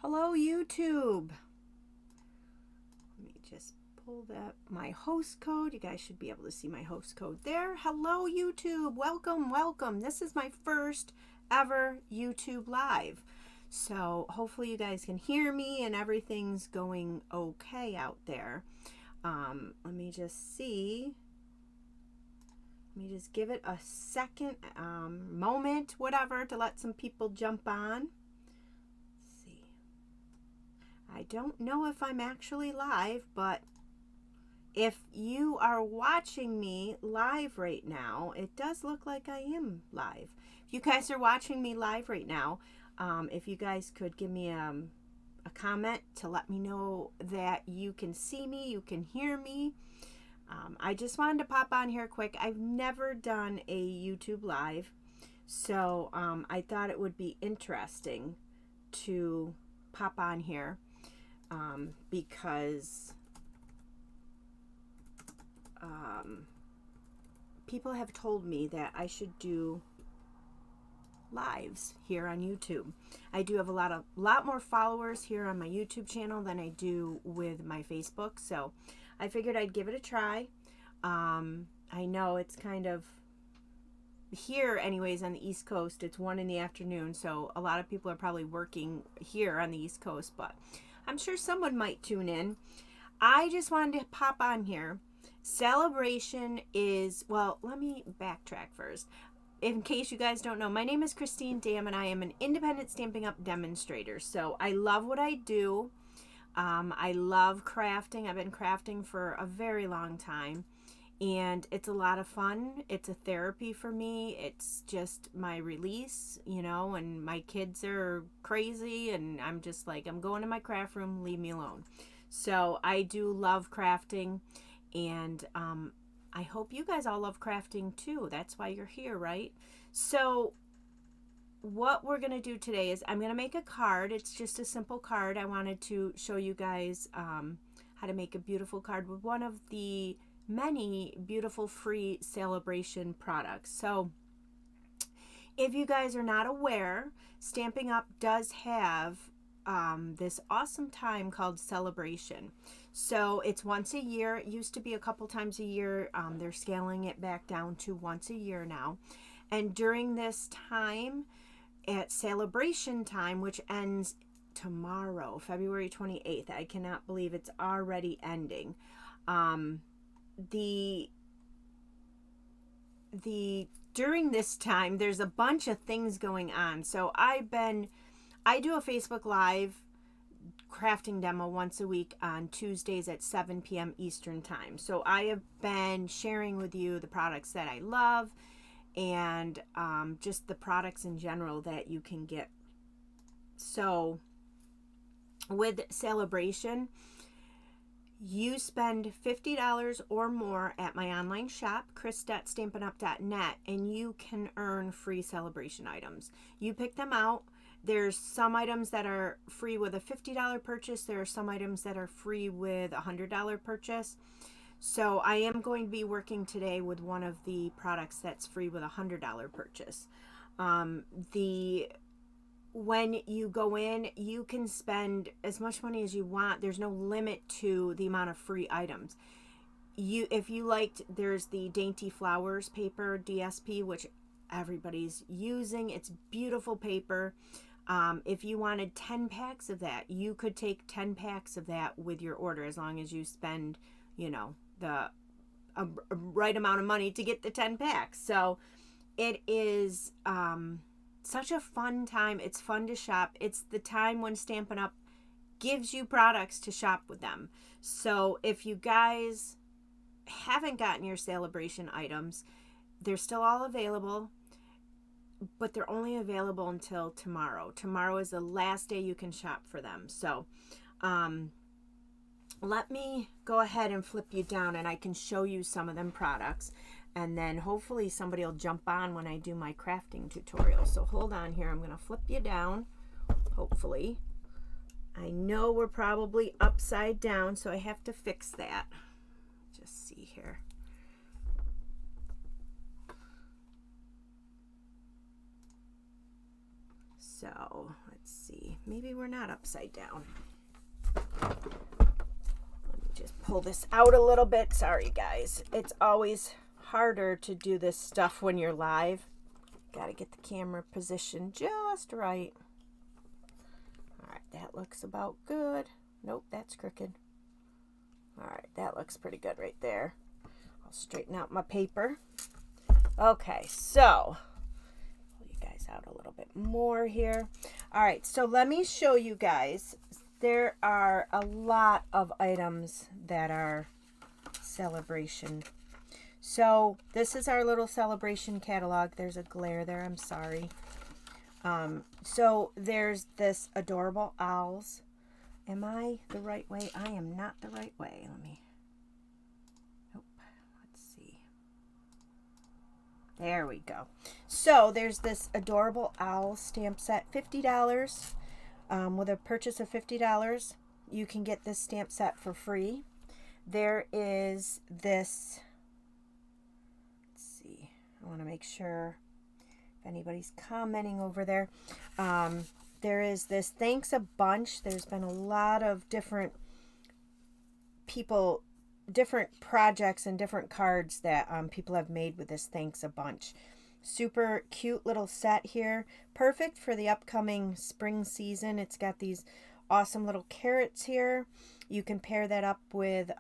Hello, YouTube. Let me just pull that my host code. You guys should be able to see my host code there. Hello, YouTube. Welcome, welcome. This is my first ever YouTube live. So hopefully you guys can hear me and everything's going okay out there. Let me just see. Let me just give it a second, moment, whatever, to let some people jump on. I don't know if I'm actually live, but if you are watching me live right now, it does look like I am live. If you guys are watching me live right now, if you guys could give me a comment to let me know that you can see me, you can hear me. I just wanted to pop on here quick. I've never done a YouTube live, so I thought it would be interesting to pop on here. Because people have told me that I should do lives here on YouTube. I do have a lot more followers here on my YouTube channel than I do with my Facebook, so I figured I'd give it a try. I know it's kind of here anyways on the East Coast, it's 1 in the afternoon, so a lot of people are probably working here on the East Coast, but I'm sure someone might tune in. I just wanted to pop on here. Saleabration is, well, let me backtrack first. In case you guys don't know, my name is Christine Dam and I am an independent Stampin' Up! Demonstrator. So I love what I do. I love crafting. I've been crafting for a very long time. And it's a lot of fun. It's a therapy for me. It's just my release, you know, and my kids are crazy and I'm just like, I'm going to my craft room, leave me alone. So I do love crafting, and I hope you guys all love crafting too. That's why you're here, right? So what we're going to do today is I'm going to make a card. It's just a simple card. I wanted to show you guys how to make a beautiful card with one of the many beautiful free Saleabration products. So if you guys are not aware, Stampin' Up! Does have this awesome time called Saleabration. So it's once a year. It used to be a couple times a year. They're scaling it back down to once a year now. And during this time, at Saleabration time, which ends tomorrow, February 28th, I cannot believe it's already ending. During this time, there's a bunch of things going on. So I do a Facebook Live crafting demo once a week on Tuesdays at 7 p.m. Eastern time. So I have been sharing with you the products that I love and just the products in general that you can get. So with Saleabration, you spend $50 or more at my online shop, chris.stampinup.net, and you can earn free Saleabration items. You pick them out. There's some items that are free with a $50 purchase. There are some items that are free with a $100 purchase. So I am going to be working today with one of the products that's free with a $100 purchase. When you go in, you can spend as much money as you want. There's no limit to the amount of free items. If you liked, there's the Dainty Flowers paper, DSP, which everybody's using. It's beautiful paper. If you wanted 10 packs of that, you could take 10 packs of that with your order, as long as you spend, you know, the right amount of money to get the 10 packs. So it is such a fun time. It's fun to shop. It's the time when Stampin' Up! Gives you products to shop with them. So if you guys haven't gotten your Saleabration items, they're still all available, but they're only available until tomorrow. Tomorrow is the last day you can shop for them. So let me go ahead and flip you down and I can show you some of them products. And then hopefully somebody will jump on when I do my crafting tutorial. So hold on here. I'm going to flip you down, hopefully. I know we're probably upside down, so I have to fix that. Just see here. So let's see, maybe we're not upside down. Let me just pull this out a little bit. Sorry guys, it's always harder to do this stuff when you're live. Got to get the camera positioned just right. All right, that looks about good. Nope, that's crooked. All right, that looks pretty good right there. I'll straighten out my paper. Okay, so pull you guys out a little bit more here. All right, so let me show you guys. There are a lot of items that are Saleabration. So this is our little Saleabration catalog. There's a glare there, I'm sorry. So there's this adorable owls. Am I the right way? I am not the right way. Let me, nope, let's see. There we go. So there's this adorable owl stamp set, $50. With a purchase of $50, you can get this stamp set for free. There is this, let's see, I want to make sure if anybody's commenting over there. There is this thanks a bunch. There's been a lot of different people, different projects and different cards that people have made with this thanks a bunch. Super cute little set here. Perfect for the upcoming spring season. It's got these awesome little carrots here. You can pair that up with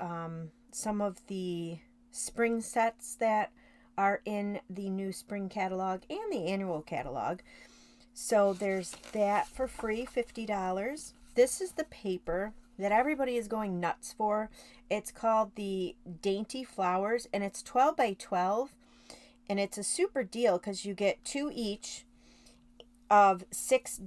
some of the spring sets that are in the new spring catalog and the annual catalog. So there's that for free, $50. This is the paper that everybody is going nuts for. It's called the Dainty Flowers, and it's 12 by 12. And it's a super deal because you get 2 each of 6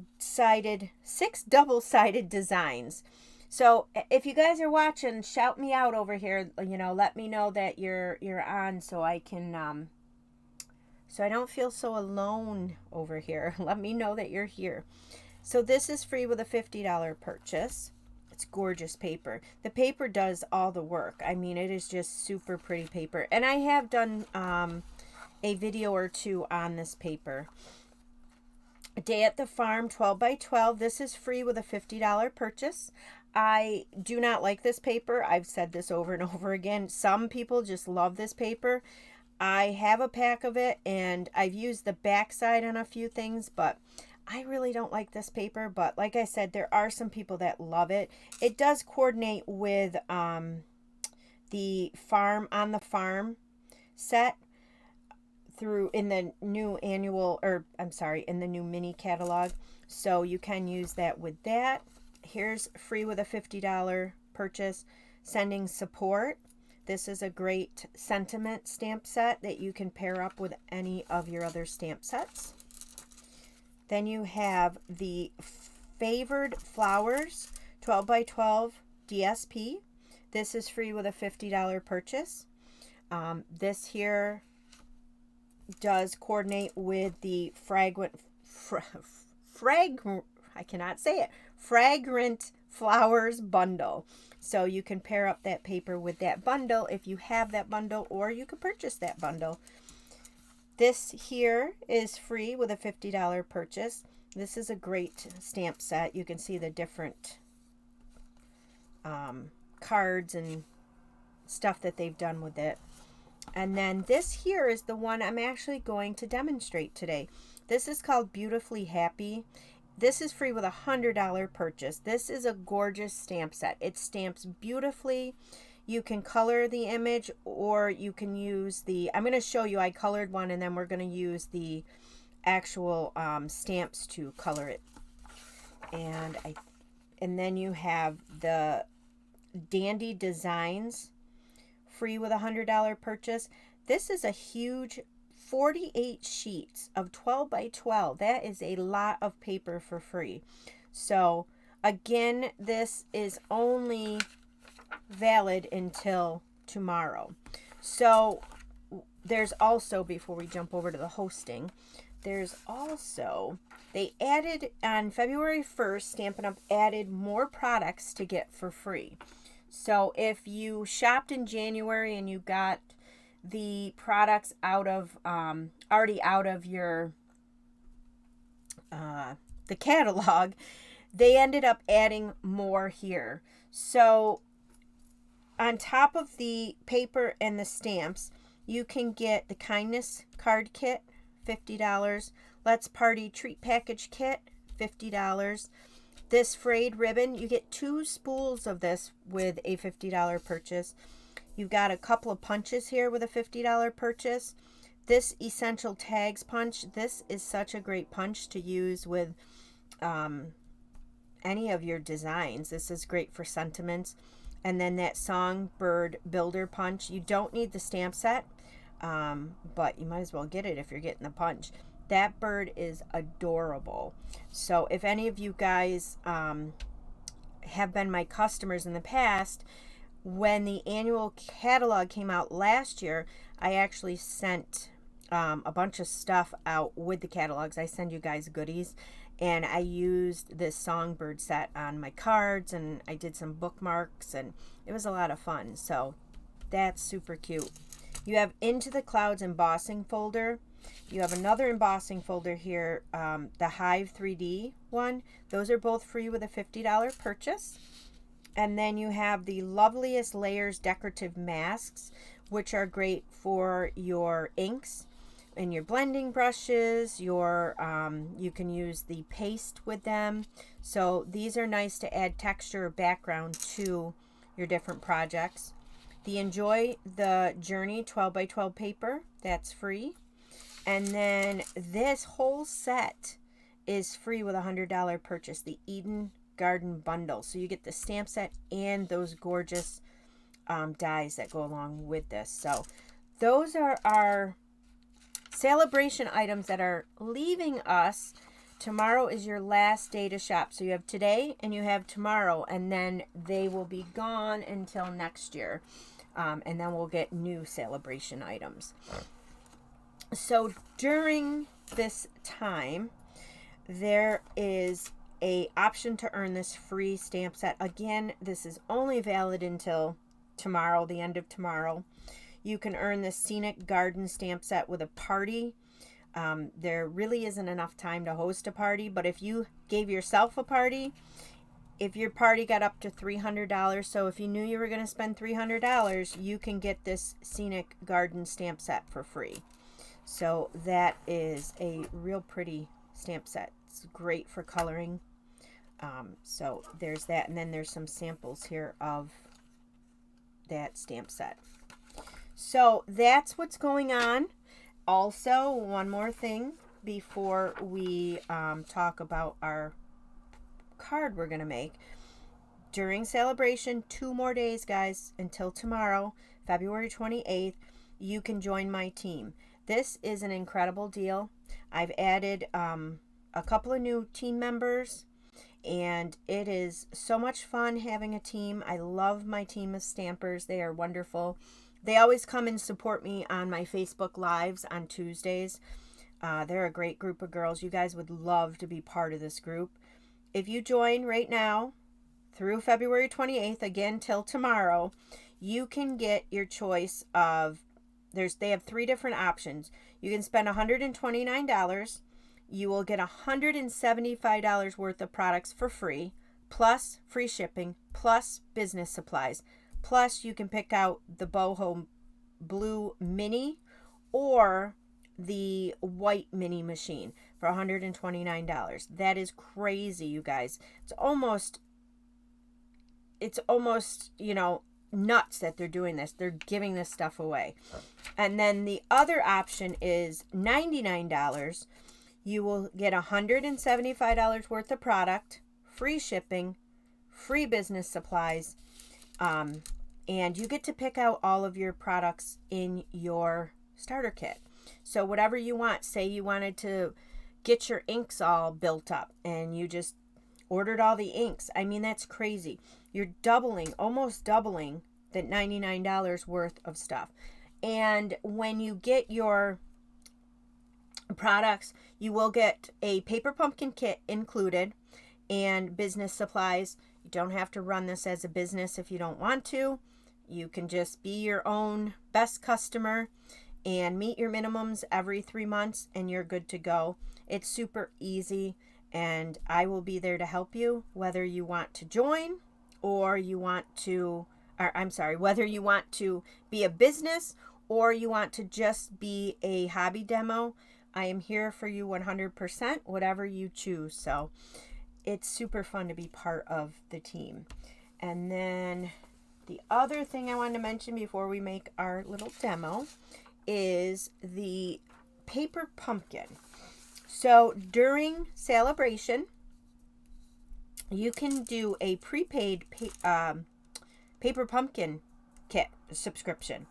double-sided designs. So if you guys are watching, shout me out over here. You know, let me know that you're on, so I can so I don't feel so alone over here. Let me know that you're here. So this is free with a $50 purchase. It's gorgeous paper. The paper does all the work. I mean, it is just super pretty paper. And I have done a video or two on this paper. A Day at the Farm, 12 by 12. This is free with a $50 purchase. I do not like this paper. I've said this over and over again. Some people just love this paper. I have a pack of it, and I've used the backside on a few things, but I really don't like this paper. But like I said, there are some people that love it. It does coordinate with the Farm on the Farm set through in the new annual, or I'm sorry, in the new mini catalog. So you can use that with that. Here's free with a $50 purchase, Sending Support. This is a great sentiment stamp set that you can pair up with any of your other stamp sets. Then you have the Favored Flowers, 12 by 12 DSP. This is free with a $50 purchase. This here does coordinate with the Fragrant Flowers bundle. So you can pair up that paper with that bundle if you have that bundle, or you can purchase that bundle. This here is free with a $50 purchase. This is a great stamp set. You can see the different cards and stuff that they've done with it. And then this here is the one I'm actually going to demonstrate today. This is called Beautifully Happy. This is free with a $100 purchase. This is a gorgeous stamp set. It stamps beautifully. You can color the image, or you can use the, I'm going to show you, I colored one, and then we're going to use the actual stamps to color it. And then you have the Dandy Designs, free with a $100 purchase. This is a huge 48 sheets of 12 by 12. That is a lot of paper for free. So again, this is only valid until tomorrow. So there's also, before we jump over to the hosting, there's also, they added on February 1st, Stampin' Up! Added more products to get for free. So if you shopped in January and you got the products out of already out of your the catalog, they ended up adding more here. So on top of the paper and the stamps, you can get the kindness card kit, $50. Let's Party treat package kit, $50. This frayed ribbon, you get 2 spools of this with a $50 purchase. You've got a couple of punches here with a $50 purchase. This essential tags punch, this is such a great punch to use with any of your designs. This is great for sentiments. And then that songbird builder punch, you don't need the stamp set, but you might as well get it if you're getting the punch. That bird is adorable. So if any of you guys have been my customers in the past, when the annual catalog came out last year, I actually sent a bunch of stuff out with the catalogs. I send you guys goodies, and I used this songbird set on my cards, and I did some bookmarks, and it was a lot of fun. So that's super cute. You have Into the Clouds embossing folder. You have another embossing folder here, the Hive 3D one. Those are both free with a $50 purchase. And then you have the Loveliest Layers decorative masks, which are great for your inks and your blending brushes. Your you can use the paste with them. So these are nice to add texture or background to your different projects. The Enjoy the Journey 12 by 12 paper, that's free. And then this whole set is free with a $100 purchase, the Eden Garden Bundle. So you get the stamp set and those gorgeous dies that go along with this. So those are our Saleabration items that are leaving us. Tomorrow is your last day to shop. So you have today and you have tomorrow, and then they will be gone until next year. And then we'll get new Saleabration items. So during this time, there is a option to earn this free stamp set. Again, this is only valid until tomorrow, the end of tomorrow. You can earn this Scenic Garden stamp set with a party. There really isn't enough time to host a party, but if you gave yourself a party, if your party got up to $300, so if you knew you were going to spend $300, you can get this Scenic Garden stamp set for free. So that is a real pretty stamp set. It's great for coloring. So there's that, and then there's some samples here of that stamp set. So that's what's going on. Also, one more thing before we talk about our card we're going to make. During Saleabration, 2 more days, guys, until tomorrow, February 28th, you can join my team. This is an incredible deal. I've added a couple of new team members, and it is so much fun having a team. I love my team of stampers. They are wonderful. They always come and support me on my Facebook Lives on Tuesdays. They're a great group of girls. You guys would love to be part of this group. If you join right now through February 28th, again till tomorrow, you can get your choice of, they have 3 different options. You can spend $129. You will get $175 worth of products for free, plus free shipping, plus business supplies. Plus you can pick out the Boho Blue Mini or the white mini machine for $129. That is crazy, you guys. It's almost, you know, nuts that they're doing this. They're giving this stuff away. And then the other option is $99. You will get $175 worth of product, free shipping, free business supplies, and you get to pick out all of your products in your starter kit. So whatever you want, say you wanted to get your inks all built up and you just ordered all the inks. I mean, that's crazy. You're doubling, almost doubling the $99 worth of stuff. And when you get your products, you will get a paper pumpkin kit included and business supplies. You don't have to run this as a business if you don't want to. You can just be your own best customer and meet your minimums every 3 months and you're good to go. It's super easy. and I will be there to help you, whether you want to join or you want to, or I'm sorry, whether you want to be a business or you want to just be a hobby demo. I am here for you 100%, whatever you choose. So it's super fun to be part of the team. And then the other thing I wanted to mention before we make our little demo is the paper pumpkin. So during Saleabration, you can do a prepaid paper pumpkin kit subscription.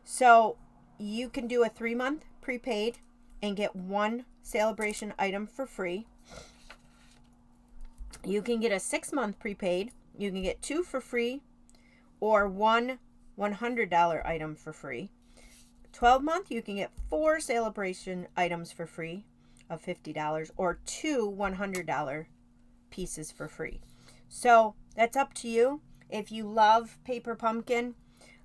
So you can do a 3-month prepaid and get 1 Saleabration item for free. You can get a 6-month prepaid. You can get 2 for free or 1 $100 item for free. 12-month, you can get 4 Saleabration items for free of $50 or 2 $100 pieces for free. So that's up to you. If you love paper pumpkin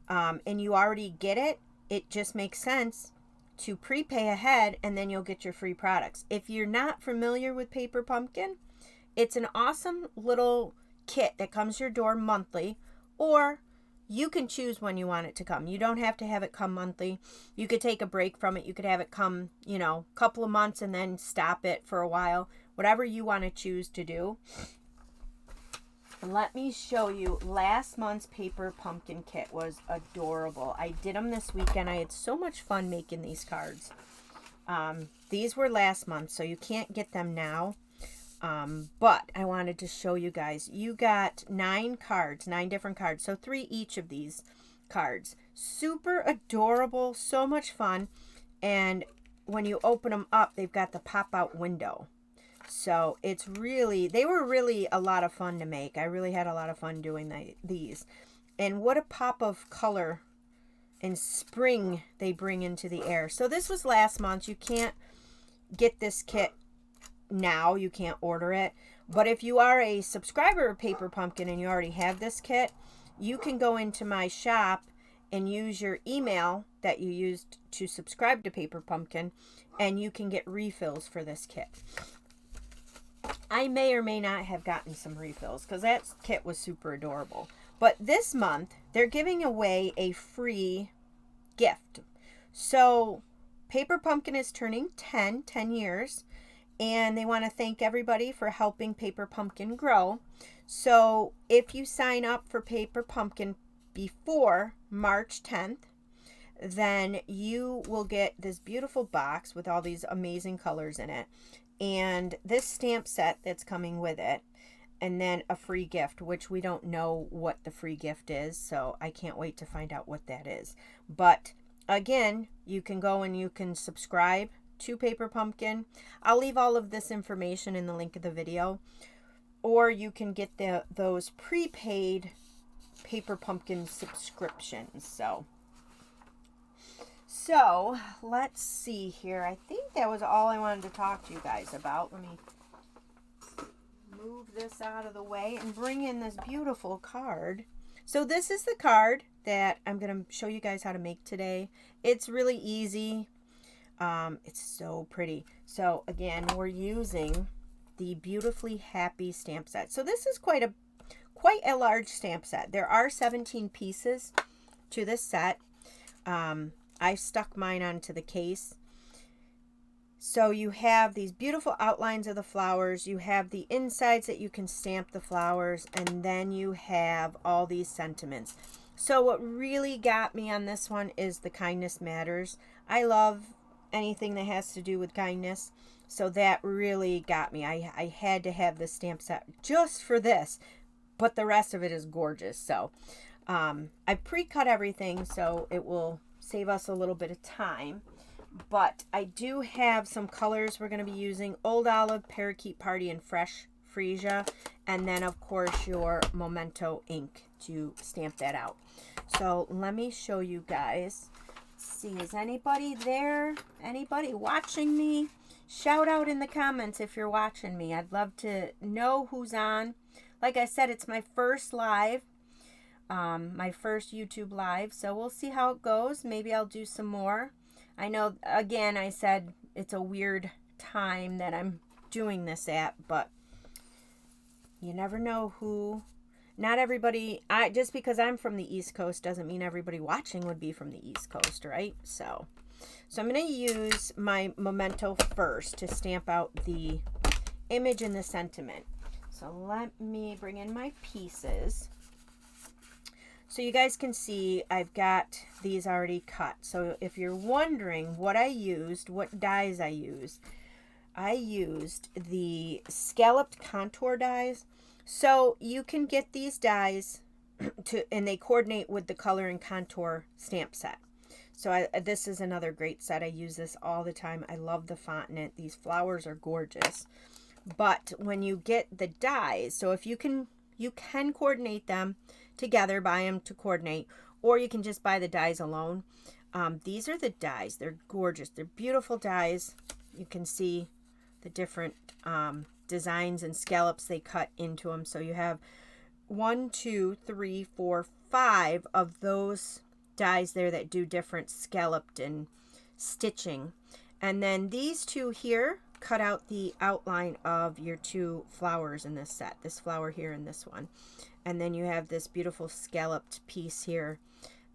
and you already get it, it just makes sense to prepay ahead and then you'll get your free products. If you're not familiar with paper pumpkin, it's an awesome little kit that comes to your door monthly, or you can choose when you want it to come. You don't have to have it come monthly. You could take a break from it. You could have it come, you know, a couple of months and then stop it for a while. Whatever you want to choose to do. Let me show you. Last month's paper pumpkin kit was adorable. I did them this weekend. I had so much fun making these cards. These were last month, so you can't get them now. But I wanted to show you guys. You got 9 cards, 9 different cards. So 3 each of these cards. Super adorable, so much fun. And when you open them up, they've got the pop-out window. So it's really, they were really a lot of fun to make. I really had a lot of fun doing these. And what a pop of color and spring they bring into the air. So this was last month. You can't get this kit now. You can't order it. But if you are a subscriber of Paper Pumpkin and you already have this kit, you can go into my shop and use your email that you used to subscribe to Paper Pumpkin, and you can get refills for this kit. I may or may not have gotten some refills because that kit was super adorable. But this month, they're giving away a free gift. So Paper Pumpkin is turning 10 years, and they want to thank everybody for helping Paper Pumpkin grow. So if you sign up for Paper Pumpkin before March 10th, then you will get this beautiful box with all these amazing colors in it, and this stamp set that's coming with it, and then a free gift, which we don't know what the free gift is, so I can't wait to find out what that is. But again, you can go and you can subscribe to Paper Pumpkin. I'll leave all of this information in the link of the video, or you can get those prepaid Paper Pumpkin subscriptions. So let's see here. I think that was all I wanted to talk to you guys about. Let me move this out of the way and bring in this beautiful card. So this is the card that I'm going to show you guys how to make today. It's really easy. It's so pretty. So again, we're using the Beautifully Happy stamp set. So this is quite a large stamp set. There are 17 pieces to this set. I stuck mine onto the case. So you have these beautiful outlines of the flowers. You have the insides that you can stamp the flowers, and then you have all these sentiments. So what really got me on this one is the kindness matters. I love anything that has to do with kindness. So that really got me. I had to have this stamp set just for this, but the rest of it is gorgeous. So I pre-cut everything so it will save us a little bit of time. But I do have some colors we're going to be using: Old Olive, Parakeet Party, and Fresh Freesia. And then, of course, your Memento ink to stamp that out. So let me show you guys. Let's see, is anybody there? Anybody watching me? Shout out in the comments if you're watching me. I'd love to know who's on. Like I said, it's my first live. My first YouTube live. So we'll see how it goes. Maybe I'll do some more. I know, again, I said it's a weird time that I'm doing this at, but you never know who. Not everybody, just because I'm from the East Coast doesn't mean everybody watching would be from the East Coast, right? So I'm going to use my memento first to stamp out the image and the sentiment. So let me bring in my pieces. So you guys can see I've got these already cut. So if you're wondering what I used, what dies I used the scalloped contour dies. So you can get these dies and they coordinate with the color and contour stamp set. So this is another great set. I use this all the time. I love the font in it. These flowers are gorgeous. But when you get the dies, so if you can coordinate them together, buy them to coordinate, or you can just buy the dies alone. These are the dies. They're gorgeous. They're beautiful dies. You can see the different designs and scallops they cut into them. So you have 1, 2, 3, 4, 5 of those dies there that do different scalloped and stitching. And then these two here cut out the outline of your two flowers in this set, this flower here and this one. And then you have this beautiful scalloped piece here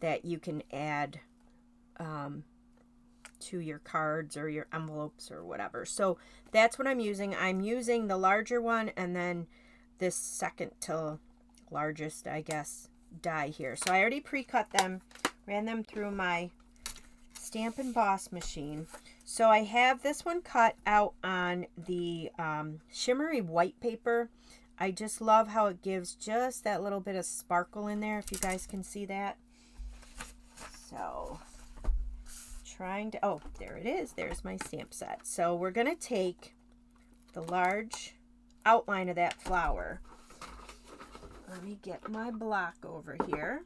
that you can add to your cards or your envelopes or whatever. So that's what I'm using. I'm using the larger one and then this second to largest, I guess, die here. So I already pre-cut them, ran them through my Stamp and Boss machine. So I have this one cut out on the shimmery white paper. I just love how it gives just that little bit of sparkle in there, if you guys can see that. So trying to, oh, there it is. There's my stamp set. So we're going to take the large outline of that flower. Let me get my block over here.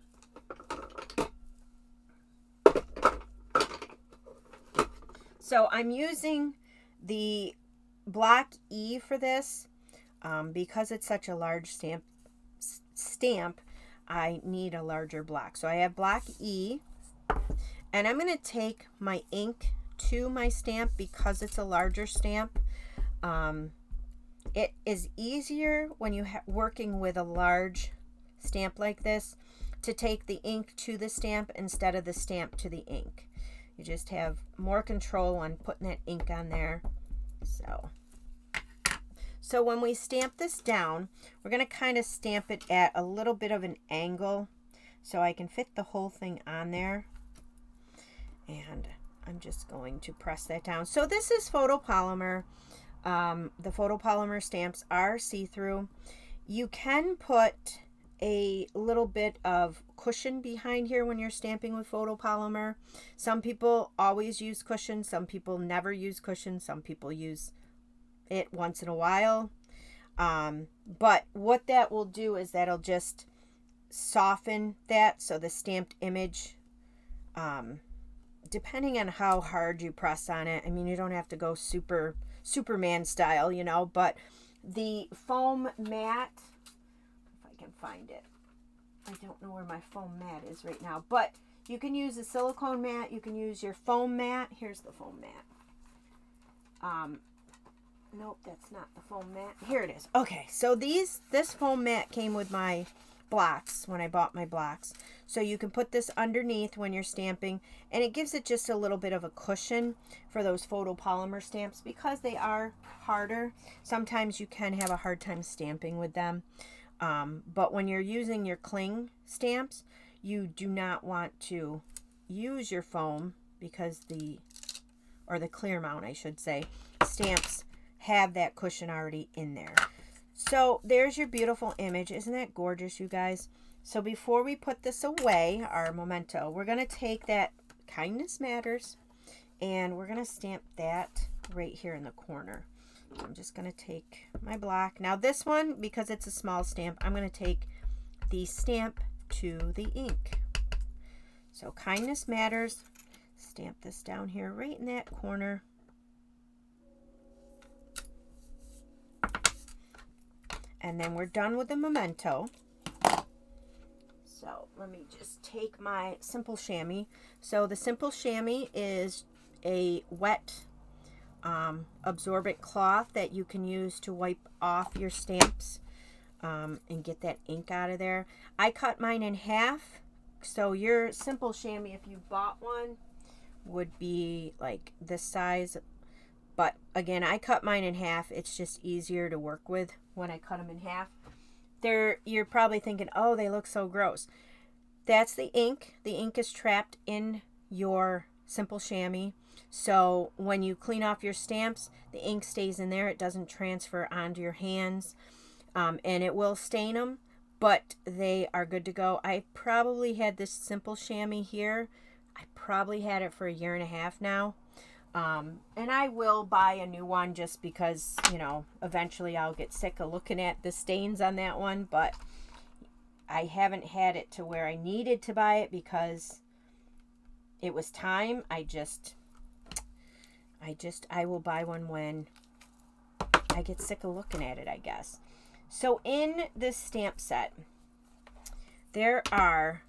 So I'm using the block E for this because it's such a large stamp, I need a larger block. So I have block E, and I'm going to take my ink to my stamp because it's a larger stamp. It is easier when you're working with a large stamp like this to take the ink to the stamp instead of the stamp to the ink. You just have more control on putting that ink on there. So when we stamp this down, we're going to kind of stamp it at a little bit of an angle so I can fit the whole thing on there. And I'm just going to press that down. So this is photopolymer. The photopolymer stamps are see-through. You can put a little bit of cushion behind here when you're stamping with photopolymer. Some people always use cushion. Some people never use cushion. Some people use it once in a while. But what that will do is that'll just soften that. So the stamped image, depending on how hard you press on it, I mean, you don't have to go Superman style, you know, but the foam mat, if I can find it, I don't know where my foam mat is right now, but you can use a silicone mat, you can use your foam mat. Here's the foam mat. Nope, that's not the foam mat. Here it is. Okay, so this foam mat came with my blocks when I bought my blocks. So you can put this underneath when you're stamping, and it gives it just a little bit of a cushion for those photopolymer stamps because they are harder. Sometimes you can have a hard time stamping with them. But when you're using your cling stamps, you do not want to use your foam because the clear mount, I should say, stamps have that cushion already in there. So there's your beautiful image. Isn't that gorgeous, you guys? So before we put this away, our memento, we're going to take that Kindness Matters and we're going to stamp that right here in the corner. So I'm just going to take my block. Now this one, because it's a small stamp, I'm going to take the stamp to the ink. So Kindness Matters, stamp this down here right in that corner. And then we're done with the memento. So let me just take my Simple Chamois. So the Simple Chamois is a wet absorbent cloth that you can use to wipe off your stamps and get that ink out of there. I cut mine in half, so your simple chamois, if you bought one, would be like this size. But again, I cut mine in half. It's just easier to work with when I cut them in half. You're probably thinking, oh, they look so gross. That's the ink. The ink is trapped in your simple chamois. So when you clean off your stamps, the ink stays in there. It doesn't transfer onto your hands. And it will stain them, but they are good to go. I probably had this simple chamois here. I probably had it for 1.5 years now. And I will buy a new one just because, you know, eventually I'll get sick of looking at the stains on that one. But I haven't had it to where I needed to buy it because it was time. I will buy one when I get sick of looking at it, I guess. So in this stamp set, there are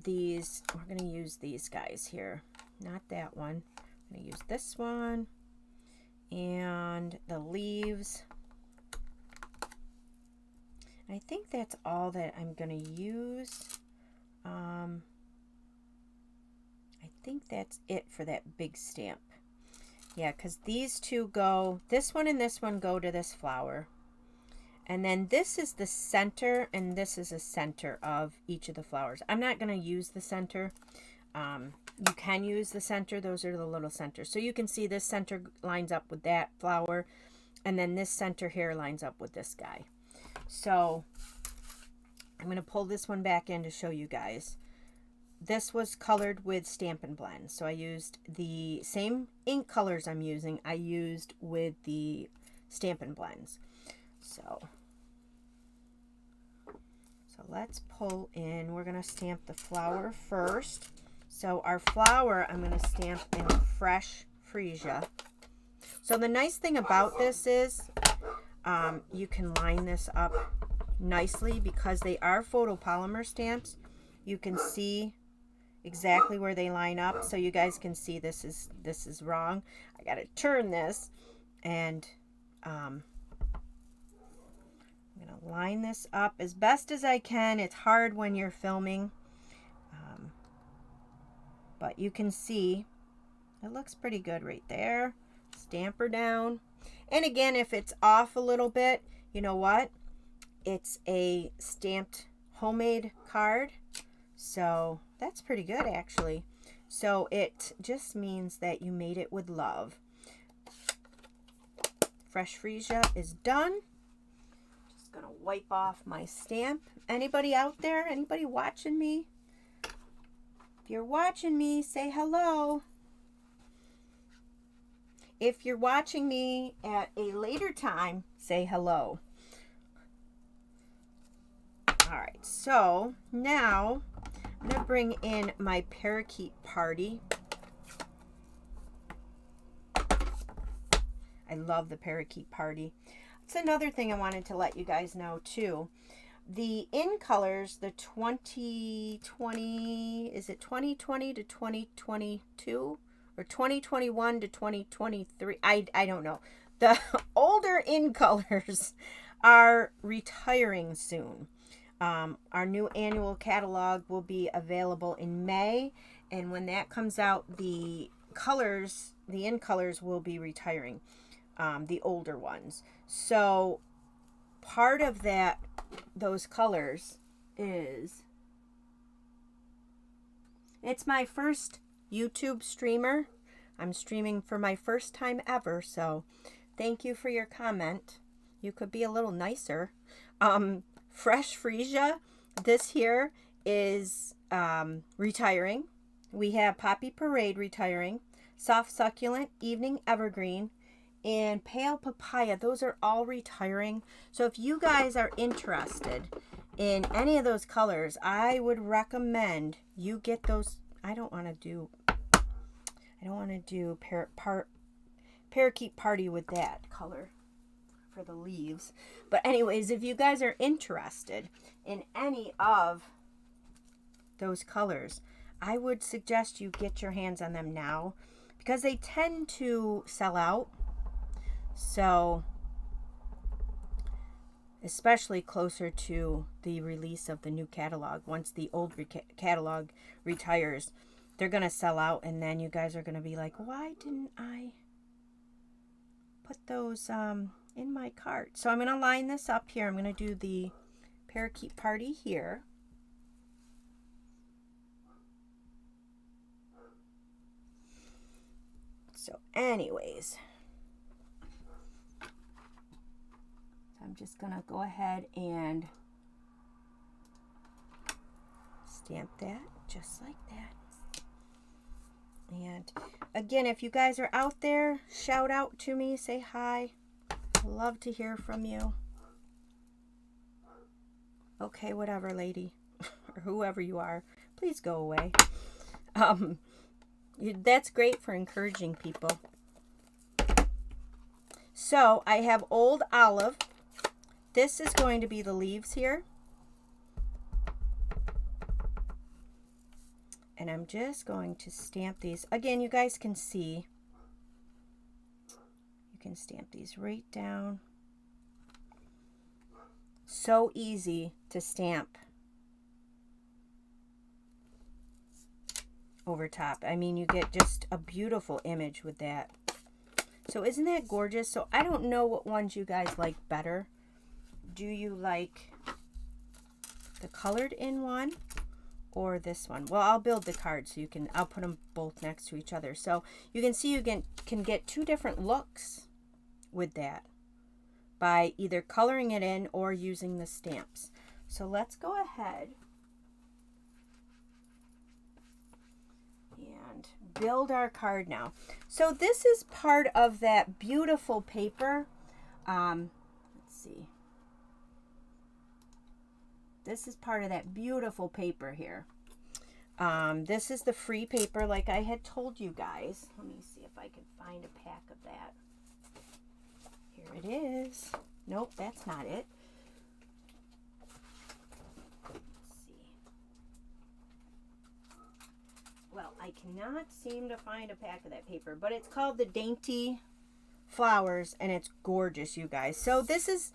these, we're going to use these guys here, not that one. I'm going to use this one and the leaves. I think that's all that I'm going to use. I think that's it for that big stamp. Yeah, because these two go, this one and this one go to this flower. And then this is the center, and this is the center of each of the flowers. I'm not going to use the center. You can use the center. Those are the little centers. So you can see this center lines up with that flower, and then this center here lines up with this guy. So I'm going to pull this one back in to show you guys. This was colored with Stampin' Blend. So I used the same ink colors I'm using, I used with the Stampin' Blends. So let's pull in. We're going to stamp the flower first. So our flower, I'm going to stamp in Fresh Freesia. So the nice thing about this is you can line this up nicely because they are photopolymer stamps. You can see exactly where they line up, so you guys can see this is wrong. I got to turn this, and I'm going to line this up as best as I can. It's hard when you're filming, but you can see it looks pretty good right there. Stamp her down. And again, if it's off a little bit, you know what? It's a stamped homemade card. So that's pretty good, actually. So it just means that you made it with love. Fresh Freesia is done. Just going to wipe off my stamp. Anybody out there? Anybody watching me? If you're watching me, say hello. If you're watching me at a later time, say hello. All right, so now I'm going to bring in my Parakeet Party. I love the Parakeet Party. It's another thing I wanted to let you guys know too. The in colors, the 2020, is it 2020 to 2022? Or 2021 to 2023? I don't know. The older in colors are retiring soon. Our new annual catalog will be available in May, and when that comes out, the colors, the in colors, will be retiring, the older ones. So part of that, those colors is, it's my first YouTube streamer. I'm streaming for my first time ever, so thank you for your comment. You could be a little nicer. Fresh Freesia, this here is retiring. We have Poppy Parade retiring, Soft Succulent, Evening Evergreen, and Pale Papaya. Those are all retiring. So if you guys are interested in any of those colors, I would recommend you get those. I don't want to do Parakeet Party with that color for the leaves. But anyways, if you guys are interested in any of those colors, I would suggest you get your hands on them now, because they tend to sell out. So especially closer to the release of the new catalog, once the old catalog retires, they're going to sell out, and then you guys are going to be like, why didn't I put those in my cart? So I'm going to line this up here. I'm going to do the parakeet party here. So anyways, I'm just going to go ahead and stamp that just like that. And again, if you guys are out there, shout out to me, say hi. I love to hear from you. Okay, whatever, lady, or whoever you are, please go away. That's great for encouraging people. So I have Old Olive. This is going to be the leaves here. And I'm just going to stamp these. Again, you guys can see. You can stamp these right down. So easy to stamp over top. I mean, you get just a beautiful image with that. So isn't that gorgeous? So I don't know what ones you guys like better. Do you like the colored in one or this one? Well, I'll build the card so you can, I'll put them both next to each other. So you can see you can get two different looks with that by either coloring it in or using the stamps. So let's go ahead and build our card now. So this is part of that beautiful paper. Let's see. This is part of that beautiful paper here. This is the free paper like I had told you guys. Let me see if I can find a pack of that. Here it is. Nope, that's not it. Let's see. Well, I cannot seem to find a pack of that paper, but it's called the Dainty Flowers, and it's gorgeous, you guys. So this is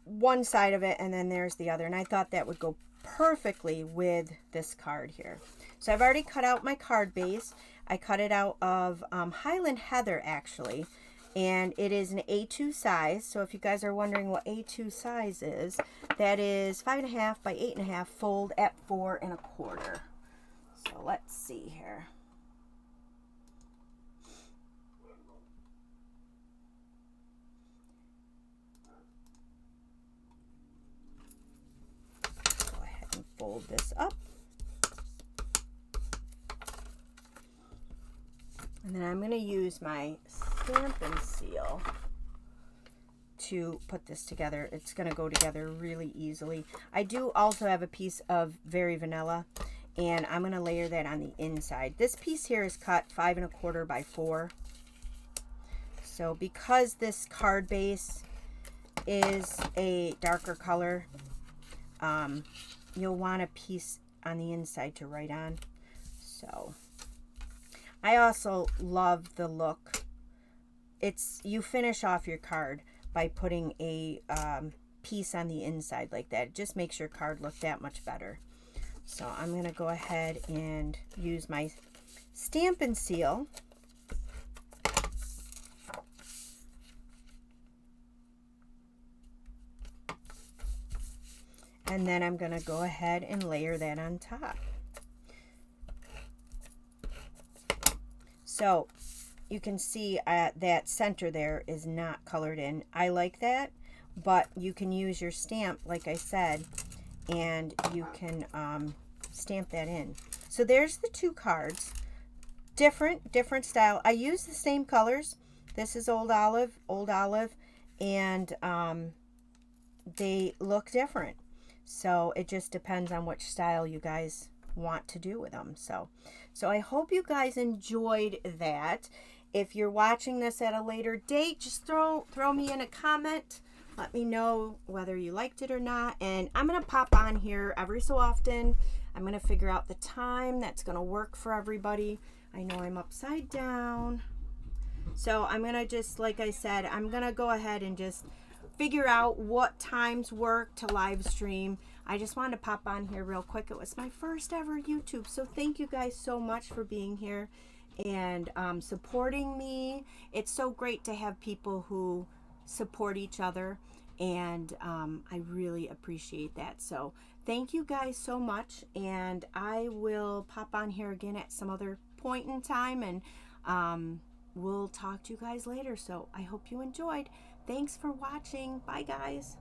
one side of it, and then there's the other, and I thought that would go perfectly with this card here. So I've already cut out my card base. I cut it out of Highland Heather, actually, and it is an A2 size. So if you guys are wondering what A2 size is, that is 5.5 by 8.5 fold at 4 1/4. So let's see here. Fold this up, and then I'm going to use my stamp and seal to put this together. It's going to go together really easily. I do also have a piece of Very Vanilla, and I'm going to layer that on the inside. This piece here is cut 5 1/4 by 4. So because this card base is a darker color, you'll want a piece on the inside to write on. So I also love the look. It's, you finish off your card by putting a piece on the inside like that. It just makes your card look that much better. So I'm going to go ahead and use my stamp and seal. And then I'm going to go ahead and layer that on top. So you can see that center there is not colored in. I like that, but you can use your stamp, like I said, and you can stamp that in. So there's the two cards. Different style. I use the same colors. This is Old Olive, and they look different. So it just depends on which style you guys want to do with them. So I hope you guys enjoyed that. If you're watching this at a later date, just throw me in a comment. Let me know whether you liked it or not. And I'm going to pop on here every so often. I'm going to figure out the time that's going to work for everybody. I know I'm upside down. So I'm going to just, like I said, I'm going to go ahead and just figure out what times work to live stream. I just wanted to pop on here real quick. It was my first ever YouTube. So thank you guys so much for being here and supporting me. It's so great to have people who support each other, and I really appreciate that. So thank you guys so much, and I will pop on here again at some other point in time, and we'll talk to you guys later. So I hope you enjoyed. Thanks for watching. Bye guys.